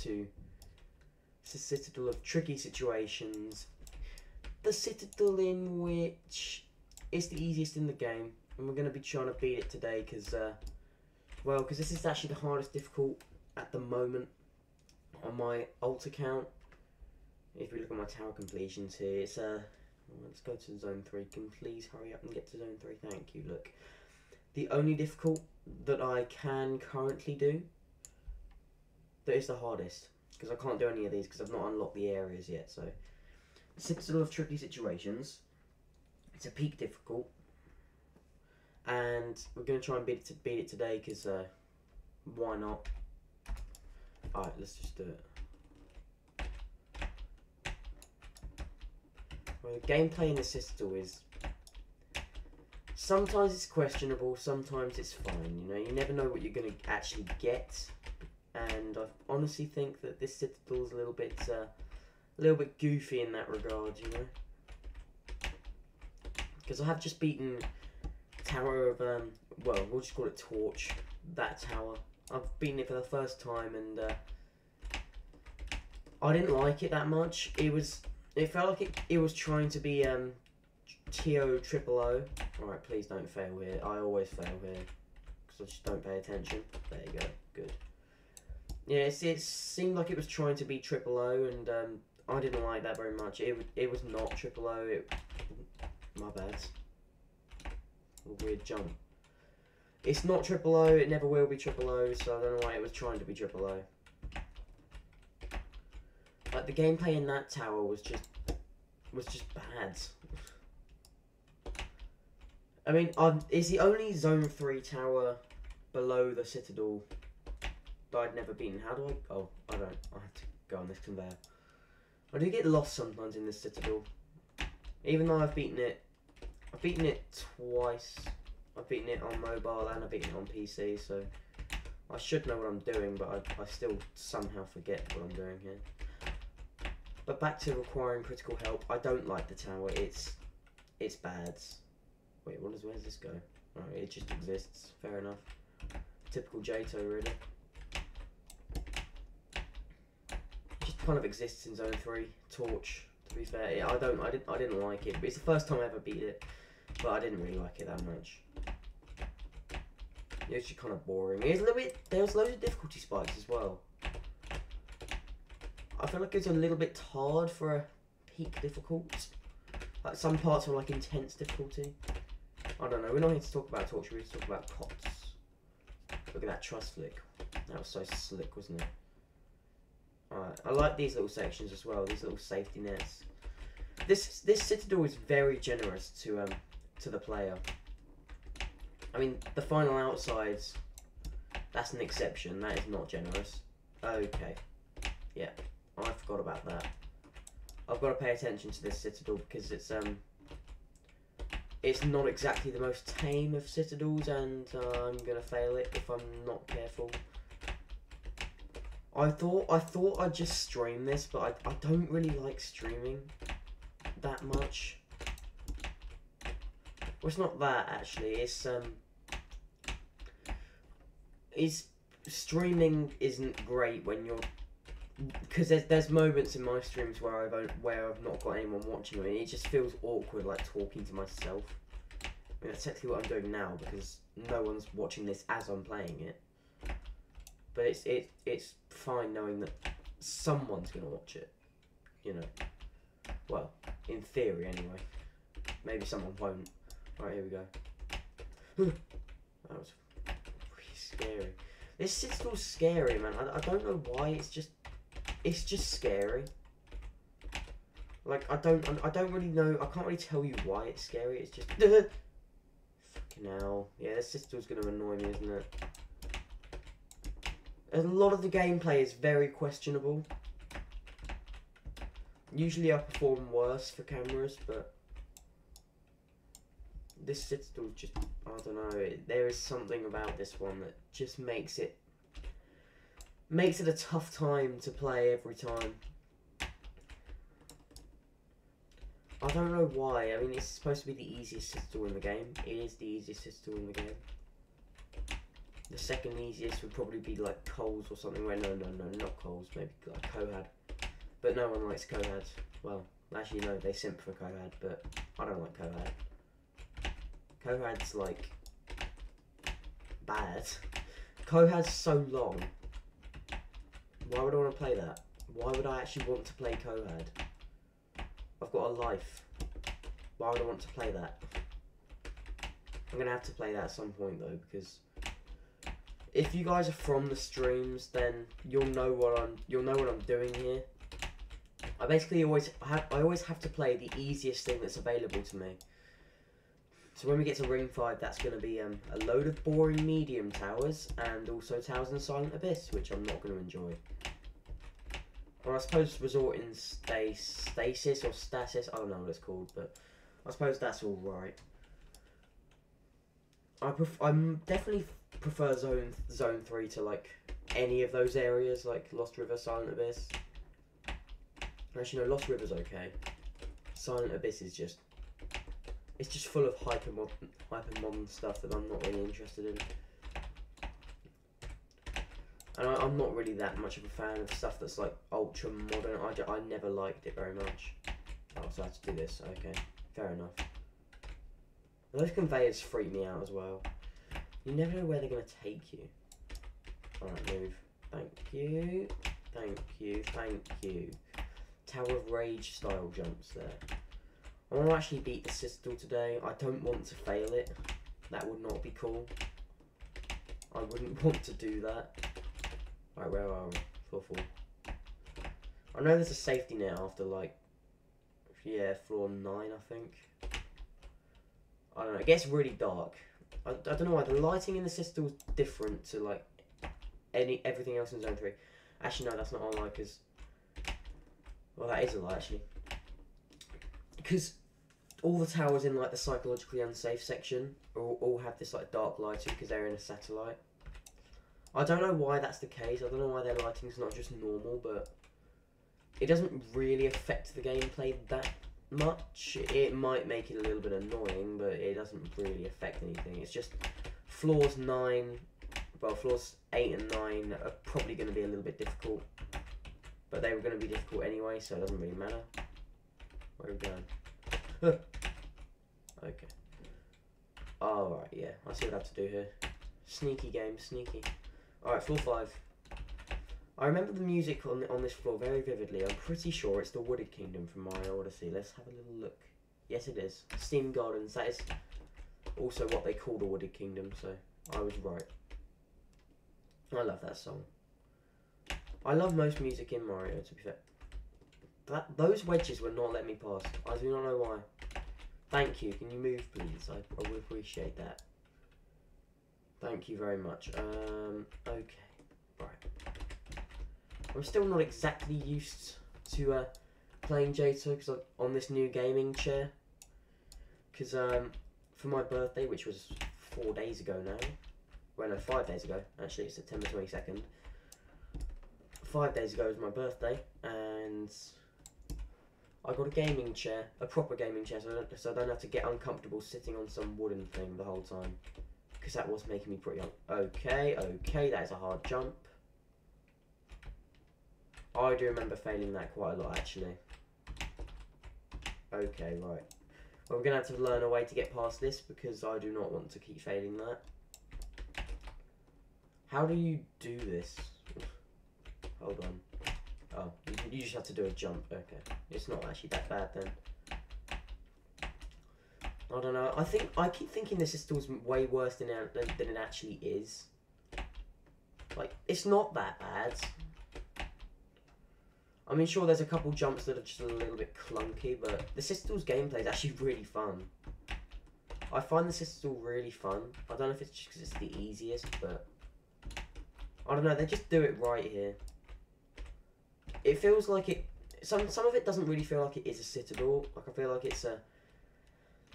to Citadel of Tricky Situations. The Citadel in which is the easiest in the game, and we're going to be trying to beat it today because, because this is actually the hardest difficult at the moment on my alt account. If we look at my tower completions here, it's let's go to zone 3. Can please hurry up and get to zone 3? Thank you. Look, the only difficult that I can currently do that is the hardest, because I can't do any of these because I've not unlocked the areas yet. So, Citadel of Tricky Situations. It's a peak difficult, and we're going to try and beat it today because why not? Alright, let's just do it. Well, the gameplay in the Citadel is sometimes it's questionable, sometimes it's fine. You know, you never know what you're going to actually get, and I honestly think that this Citadel is a little bit goofy in that regard. You know. Because I have just beaten Tower of, we'll just call it Torch, that tower. I've beaten it for the first time, and I didn't like it that much. It felt like it was trying to be JToH. Alright, please don't fail here. I always fail here, because I just don't pay attention. There you go, good. Yeah, it seemed like it was trying to be JToH, and I didn't like that very much. It was not JToH. My bad. A weird jump. It's not JToH, it never will be JToH, so I don't know why it was trying to be JToH. Like, the gameplay in that tower was just bad. I mean, it's the only Zone 3 tower below the Citadel that I'd never beaten. How do I... Oh, I don't. I have to go on this conveyor. I do get lost sometimes in this Citadel. Even though I've beaten it twice. I've beaten it on mobile and I've beaten it on PC, so I should know what I'm doing, but I still somehow forget what I'm doing here. But back to requiring critical help. I don't like the tower. It's bad. Wait, where does this go? Alright, it just exists. Fair enough. Typical JToH, really. It just kind of exists in Zone 3. Torch. To be fair, yeah, I didn't like it, but it's the first time I ever beat it, but I didn't really like it that much. It was just kind of boring. It was a little bit. There was loads of difficulty spikes as well. I feel like it's a little bit hard for a peak difficult. Like some parts were like intense difficulty. I don't know. We're not here to talk about torture. We're here to talk about cots. Look at that trust flick. That was so slick, wasn't it? Alright, I like these little sections as well, these little safety nets. This Citadel is very generous to the player. I mean, the final outsides, that's an exception, that is not generous. Okay, yeah, I forgot about that. I've got to pay attention to this Citadel because it's not exactly the most tame of Citadels, and I'm going to fail it if I'm not careful. I thought I'd just stream this, but I don't really like streaming that much. Well, it's not that actually. It's streaming isn't great when you're, because there's moments in my streams where I've not got anyone watching me. It just feels awkward, like talking to myself. I mean, that's technically what I'm doing now because no one's watching this as I'm playing it. But it's fine knowing that someone's gonna watch it, you know. Well, in theory anyway. Maybe someone won't. Alright, here we go. That was really scary. This Citadel's scary, man. I don't know why. It's just scary. Like I don't really know. I can't really tell you why it's scary. It's just fucking hell. Yeah, this Citadel's gonna annoy me, isn't it? A lot of the gameplay is very questionable. Usually I perform worse for cameras, but this Citadel just, I don't know, there is something about this one that just makes it a tough time to play every time. I don't know why. I mean, it's supposed to be the easiest Citadel in the game. It is the easiest Citadel in the game. The second easiest would probably be like Coles or something. Where no, not Coles. Maybe like Cohad. But no one likes Cohad. Well, actually no, they simp for Cohad, but I don't like Cohad. Cohad's like bad. Cohad's so long. Why would I want to play that? Why would I actually want to play Cohad? I've got a life. Why would I want to play that? I'm gonna have to play that at some point though, because if you guys are from the streams, then you'll know what I'm doing here. I basically always have to play the easiest thing that's available to me. So when we get to Ring 5, that's going to be a load of boring medium towers, and also towers in Silent Abyss, which I'm not going to enjoy. Or I suppose Resort in Stasis or Stasis, I don't know what it's called, but I suppose that's alright. I definitely prefer Zone 3 to like any of those areas, like Lost River, Silent Abyss. Actually no, Lost River's okay. Silent Abyss is just... it's just full of hyper modern stuff that I'm not really interested in. And I'm not really that much of a fan of stuff that's like ultra modern. I never liked it very much. Oh, so I have to do this. Okay, fair enough. Those conveyors freak me out as well. You never know where they're going to take you. Alright, move. Thank you. Thank you. Thank you. Tower of Rage style jumps there. I want to actually beat the Citadel today. I don't want to fail it. That would not be cool. I wouldn't want to do that. Right, where are we? Floor 4. I know there's a safety net after like, yeah, floor 9 I think. I don't know, it gets really dark. I don't know why, the lighting in the Citadel is different to like everything else in Zone 3. Actually no, that's not a lie, because... well, that is a lie actually. Because all the towers in like the psychologically unsafe section all have this like dark lighting because they're in a satellite. I don't know why that's the case. I don't know why their lighting's not just normal, but it doesn't really affect the gameplay that much. It might make it a little bit annoying, but it doesn't really affect anything. It's just floors 9, well, floors 8 and 9 are probably going to be a little bit difficult, but they were going to be difficult anyway, so it doesn't really matter. Where are we going? Okay. Alright, yeah, I see what I have to do here. Sneaky game, sneaky. Alright, floor 5. I remember the music on this floor very vividly. I'm pretty sure it's the Wooded Kingdom from Mario Odyssey. Let's have a little look. Yes, it is. Steam Gardens. That is also what they call the Wooded Kingdom, so I was right. I love that song. I love most music in Mario, to be fair. Those wedges would not let me pass. I do not know why. Thank you. Can you move, please? I would appreciate that. Thank you very much. Okay. Right. I'm still not exactly used to playing JToH on this new gaming chair. Because for my birthday, which was 4 days ago now. Well, no, 5 days ago. Actually, it's September 22nd. 5 days ago was my birthday, and I got a gaming chair, a proper gaming chair, so I don't have to get uncomfortable sitting on some wooden thing the whole time. Because that was making me pretty okay, that is a hard jump. I do remember failing that quite a lot, actually. Okay, right. Well, we're going to have to learn a way to get past this, because I do not want to keep failing that. How do you do this? Hold on. Oh, you just have to do a jump. Okay. It's not actually that bad then. I don't know. I keep thinking this is still way worse than it actually is. Like, it's not that bad. I mean, sure, there's a couple jumps that are just a little bit clunky, but the Citadel's gameplay is actually really fun. I find the Citadel really fun. I don't know if it's just because it's the easiest, but I don't know. They just do it right here. It feels like it. Some of it doesn't really feel like it is a Citadel. Like, I feel like it's a.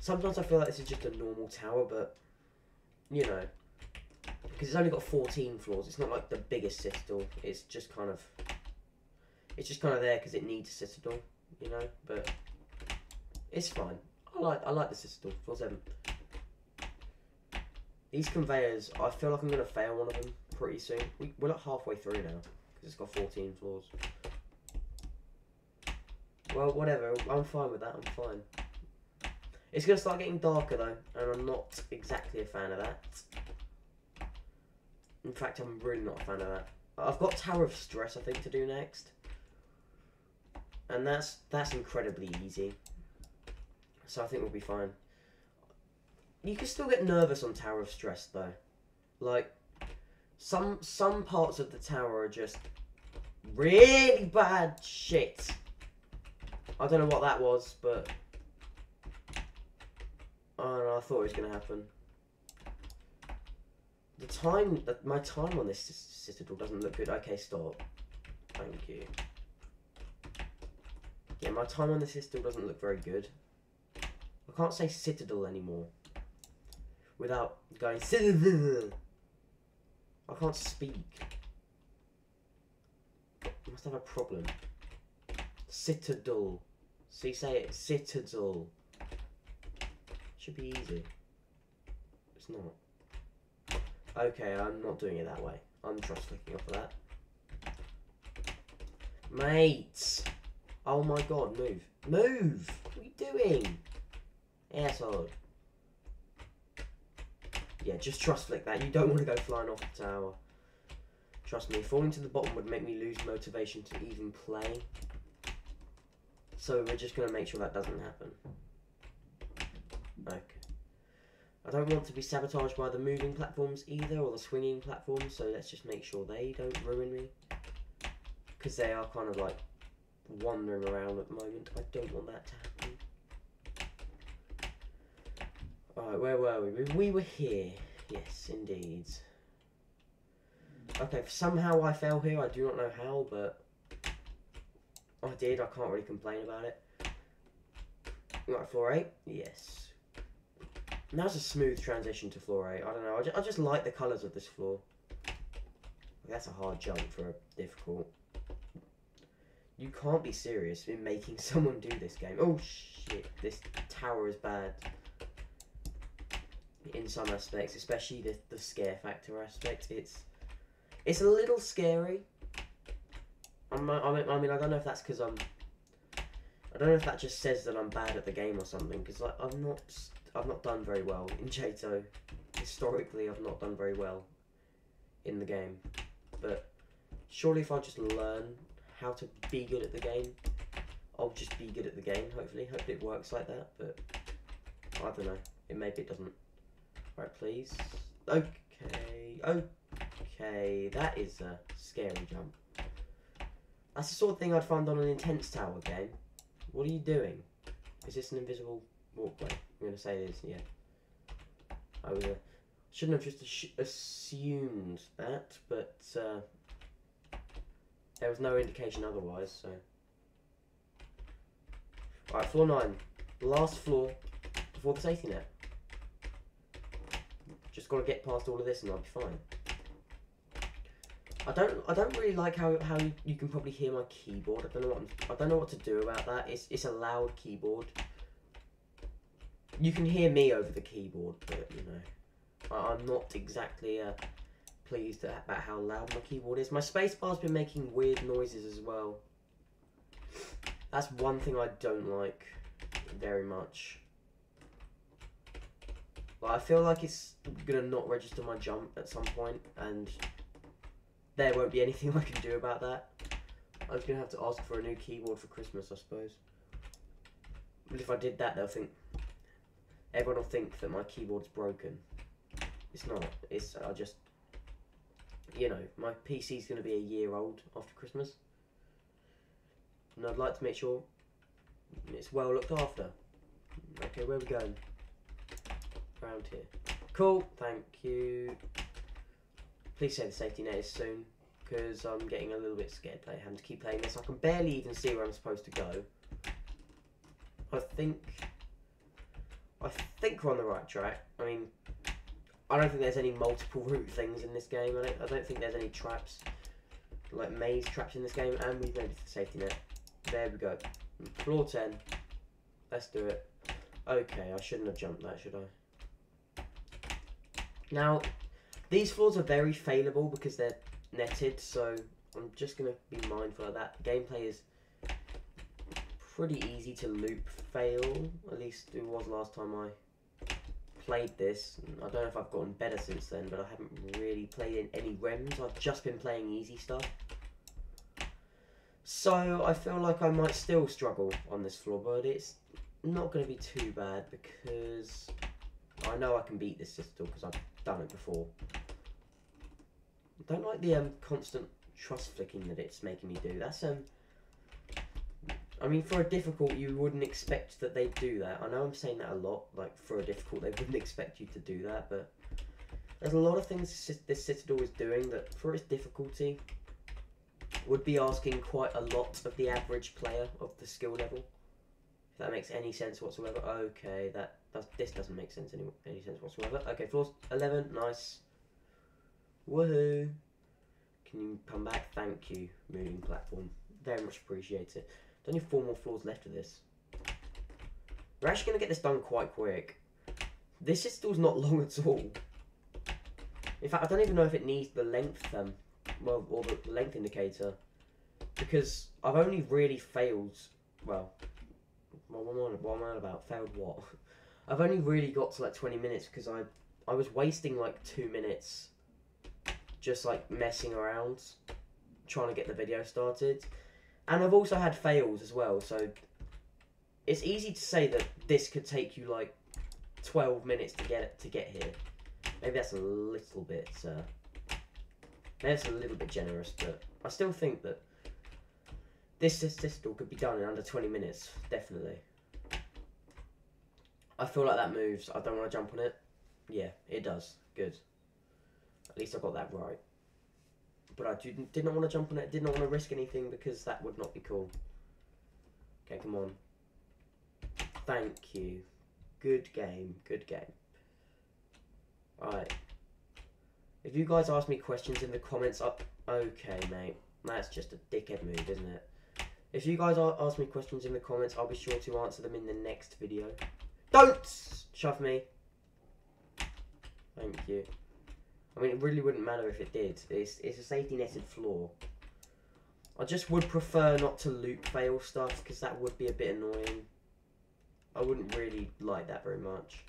Sometimes I feel like this is just a normal tower, but you know, because it's only got 14 floors. It's not like the biggest Citadel. It's just kind of. It's just kind of there because it needs a Citadel, you know. But it's fine. I like the Citadel. Floor 7. These conveyors, I feel like I'm going to fail one of them pretty soon. We're like halfway through now, because it's got 14 floors. Well, whatever, I'm fine with that, I'm fine. It's going to start getting darker though, and I'm not exactly a fan of that. In fact, I'm really not a fan of that. I've got Tower of Stress, I think, to do next. And that's incredibly easy. So I think we'll be fine. You can still get nervous on Tower of Stress though. Like, some parts of the tower are just really bad shit. I don't know what that was, but I don't know, I thought it was going to happen. My time on this Citadel doesn't look good. Okay, stop. Thank you. Yeah, my time on the Citadel doesn't look very good. I can't say Citadel anymore without going Citadel. I can't speak. I must have a problem. Citadel. See, say it. Citadel. Should be easy. It's not. Okay, I'm not doing it that way. I'm just flicking off of that. Mate! Oh my god, move. Move! What are you doing? Asshole. Yeah, just trust flick that. You don't want to go flying off the tower. Trust me, falling to the bottom would make me lose motivation to even play. So we're just going to make sure that doesn't happen. Okay. I don't want to be sabotaged by the moving platforms either, or the swinging platforms, so let's just make sure they don't ruin me. Because they are kind of like wandering around at the moment. I don't want that to happen. Alright, where were we? We were here. Yes, indeed. Okay, somehow I fell here. I do not know how, but I did. I can't really complain about it. Right, floor 8? Yes. Now's a smooth transition to floor 8. I don't know. I just like the colours of this floor. That's a hard jump for a difficult. You can't be serious in making someone do this game. Oh shit, this tower is bad. In some aspects, especially the scare factor aspect. It's a little scary. I mean, I don't know if that's because I don't know if that just says that I'm bad at the game or something. Because like, I've not done very well in JToH. Historically, I've not done very well in the game. But surely if I just learn how to be good at the game, I'll just be good at the game, hopefully. Hopefully it works like that, but I don't know. Maybe it doesn't. Right, please. Okay. Okay, that is a scary jump. That's the sort of thing I'd find on an intense tower game. What are you doing? Is this an invisible walkway? I'm going to say it is, yeah. I shouldn't have just assumed that, but there was no indication otherwise, so. Alright, floor 9. Last floor before the safety net. Just got to get past all of this and I'll be fine. I don't really like how you can probably hear my keyboard. I don't know what to do about that. It's a loud keyboard. You can hear me over the keyboard, but you know, I'm not exactly pleased about how loud my keyboard is. My spacebar's been making weird noises as well. That's one thing I don't like very much. Like, I feel like it's gonna not register my jump at some point, and there won't be anything I can do about that. I'm just gonna have to ask for a new keyboard for Christmas, I suppose. But if I did that, everyone will think that my keyboard's broken. It's not. I just, you know, my PC's gonna be a year old after Christmas, and I'd like to make sure it's well looked after. Okay, where are we going? Around here. Cool, thank you. Please say the safety net is soon, because I'm getting a little bit scared having to keep playing this. I can barely even see where I'm supposed to go. I think we're on the right track. I mean, I don't think there's any multiple route things in this game. I don't think there's any traps, like maze traps in this game, and we've made the safety net. There we go. Floor 10. Let's do it. Okay, I shouldn't have jumped that, should I? Now, these floors are very failable because they're netted, so I'm just going to be mindful of that. Gameplay is pretty easy to loop fail, at least it was last time I played this. I don't know if I've gotten better since then, but I haven't really played in any REMs. I've just been playing easy stuff. So I feel like I might still struggle on this floor, but it's not going to be too bad because I know I can beat this Citadel because I've done it before. I don't like the constant trust flicking that it's making me do. That's I mean, for a difficult, you wouldn't expect that they'd do that. I know I'm saying that a lot. Like, for a difficult, they wouldn't expect you to do that, but there's a lot of things this Citadel is doing that, for its difficulty, would be asking quite a lot of the average player of the skill level. If that makes any sense whatsoever. Okay, this doesn't make sense any sense whatsoever. Okay, floor 11, nice. Woohoo! Can you come back? Thank you, moving platform. Very much appreciate it. There's only 4 more floors left of this. We're actually going to get this done quite quick. This is still not long at all. In fact, I don't even know if it needs the length, or the length indicator, because I've only really failed. Well, what am I on about? Failed what? I've only really got to like 20 minutes because I was wasting like 2 minutes, just like messing around, trying to get the video started. And I've also had fails as well, so it's easy to say that this could take you like 12 minutes to get here. Maybe that's a little bit generous, but I still think that this Citadel could be done in under 20 minutes, definitely. I feel like that moves. I don't want to jump on it. Yeah, it does. Good. At least I got that right. But I did not want to jump on it, did not want to risk anything because that would not be cool. Okay, come on. Thank you. Good game, good game. Alright. If you guys ask me questions in the comments up... Okay, mate. That's just a dickhead move, isn't it? If you guys ask me questions in the comments, I'll be sure to answer them in the next video. Don't shove me. Thank you. I mean, it really wouldn't matter if it did. It's a safety netted floor. I just would prefer not to loop fail stuff because that would be a bit annoying. I wouldn't really like that very much.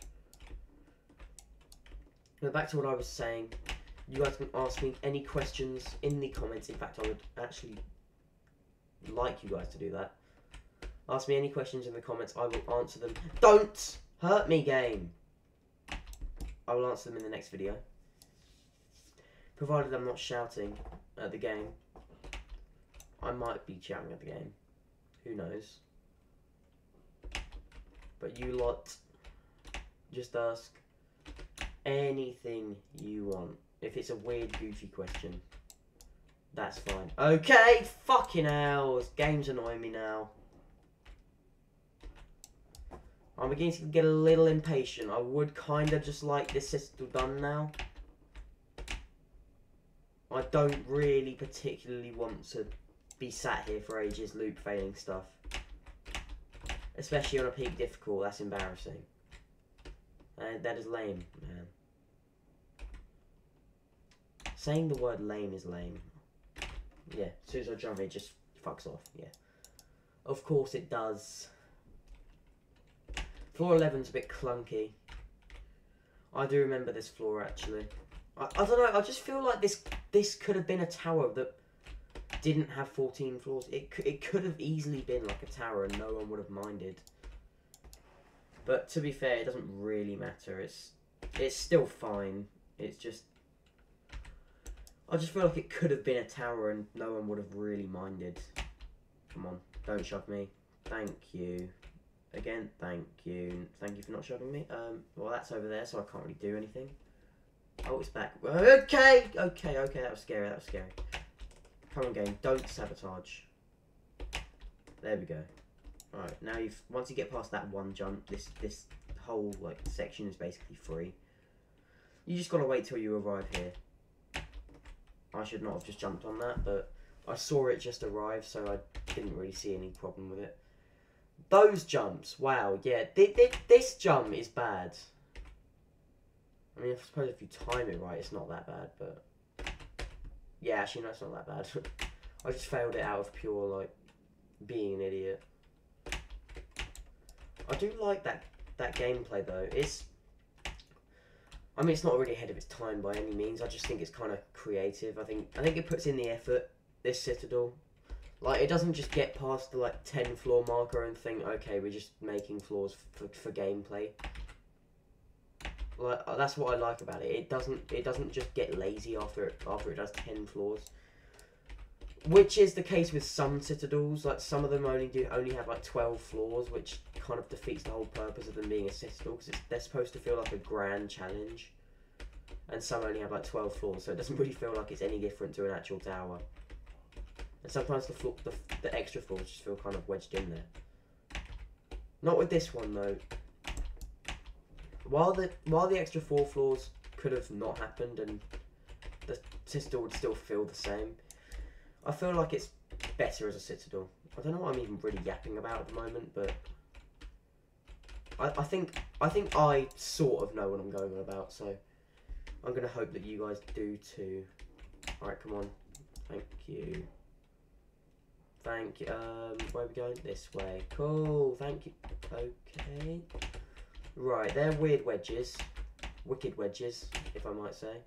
Now back to what I was saying. You guys can ask me any questions in the comments. In fact, I would actually like you guys to do that. Ask me any questions in the comments. I will answer them. Don't hurt me, game. I will answer them in the next video. Provided I'm not shouting at the game. I might be shouting at the game. Who knows? But you lot, just ask anything you want. If it's a weird, goofy question, that's fine. Okay, fucking hell. This game's annoying me now. I'm beginning to get a little impatient. I would kind of just like this Citadel done now. I don't really particularly want to be sat here for ages loop failing stuff. Especially on a peak difficult, that's embarrassing. That is lame, man. Saying the word lame is lame. Yeah, as soon as I jump it just fucks off, yeah. Of course it does. Floor 11's a bit clunky. I do remember this floor actually. I don't know, I just feel like this could have been a tower that didn't have 14 floors. It could have easily been like a tower and no one would have minded. But to be fair, it doesn't really matter. It's still fine. It's just... I just feel like it could have been a tower and no one would have really minded. Come on, don't shove me. Thank you. Again, thank you. Thank you for not shoving me. Well, that's over there, so I can't really do anything. Oh, it's back. Okay, that was scary, Come on, game, don't sabotage. There we go. Alright, now once you get past that one jump, this whole like section is basically free. You just gotta wait till you arrive here. I should not have just jumped on that, but I saw it just arrive, so I didn't really see any problem with it. Those jumps, wow, yeah, this jump is bad. I mean, I suppose if you time it right, it's not that bad, but... Yeah, actually, no, it's not that bad. I just failed it out of pure, like, being an idiot. I do like that gameplay, though. I mean, it's not really ahead of its time by any means. I just think it's kind of creative. I think it puts in the effort, this Citadel. Like, it doesn't just get past the, like, 10 floor marker and think, okay, we're just making floors for gameplay. Like, that's what I like about it. It doesn't just get lazy after it does 10 floors. Which is the case with some Citadels. Like, some of them only have, like, 12 floors, which kind of defeats the whole purpose of them being a Citadel, because they're supposed to feel like a grand challenge. And some only have, like, 12 floors, so it doesn't really feel like it's any different to an actual tower. And sometimes the extra floors just feel kind of wedged in there. Not with this one, though. While the extra 4 floors could have not happened and the Citadel would still feel the same, I feel like it's better as a Citadel. I don't know what I'm even really yapping about at the moment, but I think I sort of know what I'm going on about, so I'm going to hope that you guys do too. Alright, come on. Thank you. Thank you. Where are we going? This way. Cool. Thank you. Okay. Right, they're weird wedges. Wicked wedges, if I might say.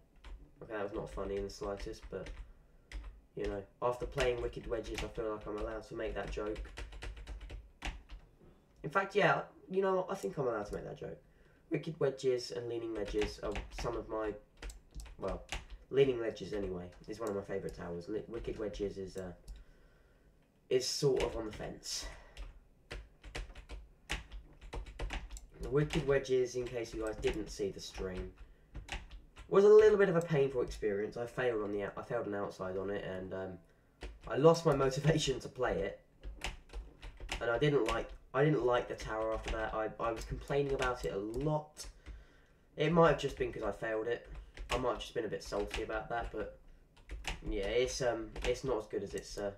Okay, that was not funny in the slightest, but, you know, after playing wicked wedges, I feel like I'm allowed to make that joke. In fact, yeah, you know, I think I'm allowed to make that joke. Wicked wedges and leaning ledges are some of my, well, leaning ledges anyway, is one of my favourite towers. Wicked wedges is sort of on the fence. Wicked wedges, in case you guys didn't see the stream, was a little bit of a painful experience. I failed an outside on it, and I lost my motivation to play it. And I didn't like the tower after that. I was complaining about it a lot. It might have just been because I failed it. I might have just been a bit salty about that, but yeah, it's not as good as it's I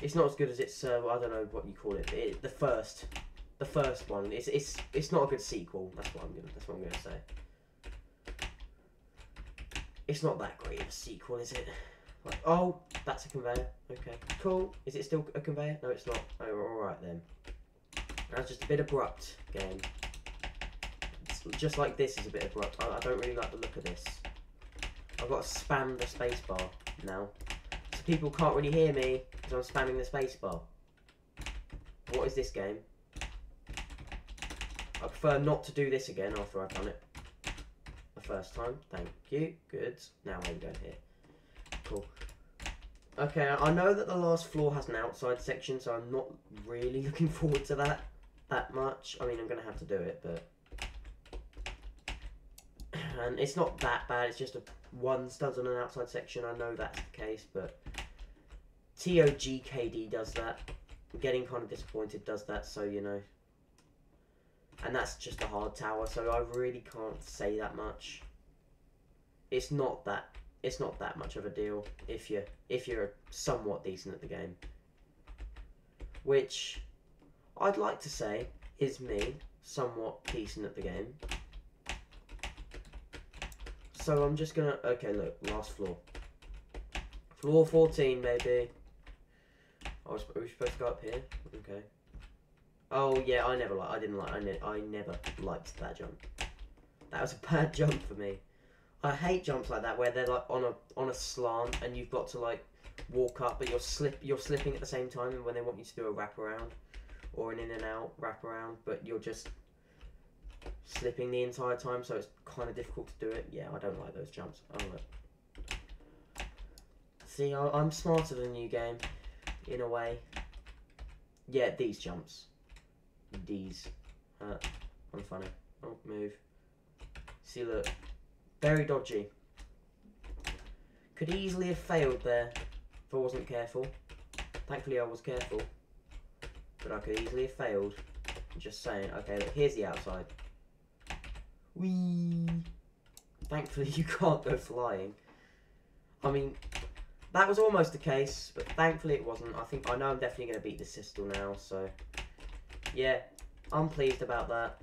don't know what you call it. The first one. It's not a good sequel. That's what I'm gonna say. It's not that great of a sequel, is it? Like, oh, that's a conveyor. Okay, cool. Is it still a conveyor? No, it's not. Oh, all right then. That's just a bit abrupt, game. It's just like this is a bit abrupt. I don't really like the look of this. I've got to spam the spacebar now, so people can't really hear me because I'm spamming the spacebar. What is this game? I prefer not to do this again after I've done it the first time. Thank you. Good. Now where are we going here? Cool. Okay, I know that the last floor has an outside section, so I'm not really looking forward to that much. I mean, I'm going to have to do it, but... And it's not that bad, it's just one studs on an outside section. I know that's the case, but... JToH does that. Getting kind of disappointed does that, so, you know... And that's just a hard tower, so I really can't say that much. It's not that much of a deal if you're somewhat decent at the game. Which I'd like to say is me, somewhat decent at the game. So I'm just gonna okay, look, last floor. Floor 14, maybe. Are we supposed to go up here? Okay. Oh yeah, I never liked that jump. That was a bad jump for me. I hate jumps like that where they're like on a slant and you've got to like walk up, but you're slipping at the same time, and when they want you to do a wraparound or an in and out wraparound, but you're just slipping the entire time, so it's kind of difficult to do it. Yeah, I don't like those jumps. Oh look. See, I'm smarter than you, game, in a way. Yeah, these jumps. These. Unfunny. Oh, move. See, look. Very dodgy. Could easily have failed there if I wasn't careful. Thankfully I was careful. But I could easily have failed. Just saying. Okay, look, here's the outside. Whee! Thankfully you can't go flying. I mean, that was almost the case, but thankfully it wasn't. I know I'm definitely going to beat the Citadel now, so... Yeah, I'm pleased about that.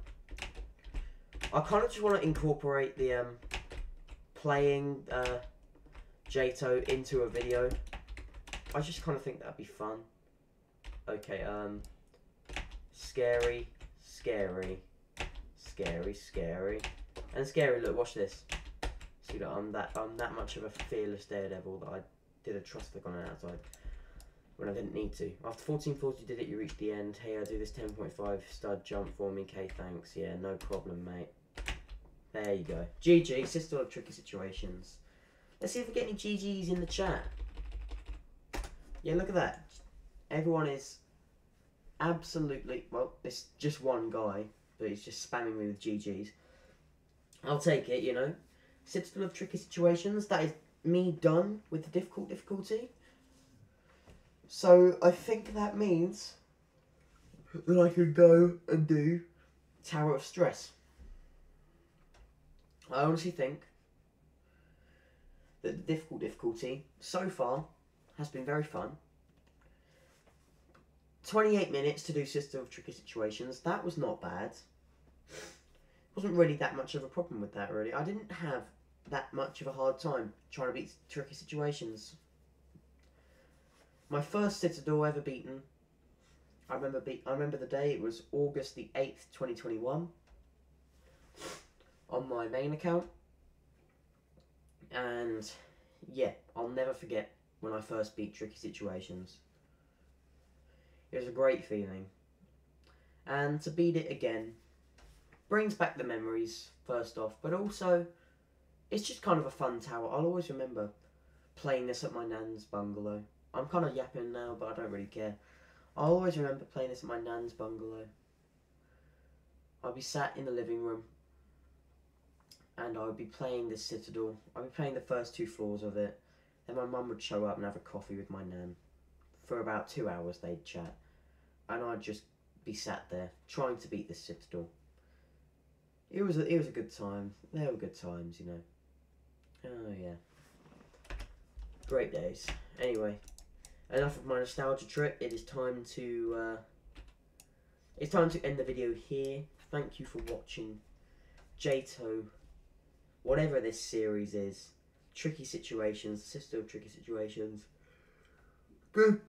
I kind of just want to incorporate the playing JToH into a video. I just kind of think that'd be fun. Okay, scary, scary, scary, scary, and scary. Look, watch this. See that I'm that much of a fearless daredevil that I did a trust flick on an outside when I didn't need to. After 1440 did it, you reached the end. Hey, I do this 10.5 stud jump for me. Okay, thanks. Yeah, no problem, mate. There you go. GG, Citadel of Tricky Situations. Let's see if we get any GGs in the chat. Yeah, look at that. Everyone is absolutely, well, it's just one guy, but he's just spamming me with GGs. I'll take it, you know. Citadel of Tricky Situations, that is me done with the difficulty. So I think that means that I can go and do Tower of Stress. I honestly think that the difficulty so far has been very fun. 28 minutes to do Citadel of Tricky Situations, that was not bad. Wasn't really that much of a problem with that, really. I didn't have that much of a hard time trying to beat Tricky Situations. My first Citadel ever beaten, I remember the day, it was August the 8th, 2021, on my main account. And yeah, I'll never forget when I first beat Tricky Situations. It was a great feeling. And to beat it again brings back the memories, first off, but also it's just kind of a fun tower. I'll always remember playing this at my nan's bungalow. I'm kind of yapping now, but I don't really care. I'll always remember playing this at my nan's bungalow. I'll be sat in the living room and I would be playing this Citadel. I'd be playing the first 2 floors of it. Then my mum would show up and have a coffee with my nan. For about 2 hours they'd chat. And I'd just be sat there trying to beat this Citadel. It was a good time. They were good times, you know. Oh yeah. Great days. Anyway, enough of my nostalgia trip. It is time to end the video here. Thank you for watching JToH, whatever this series is. Tricky Situations, Citadel of Tricky Situations. Good.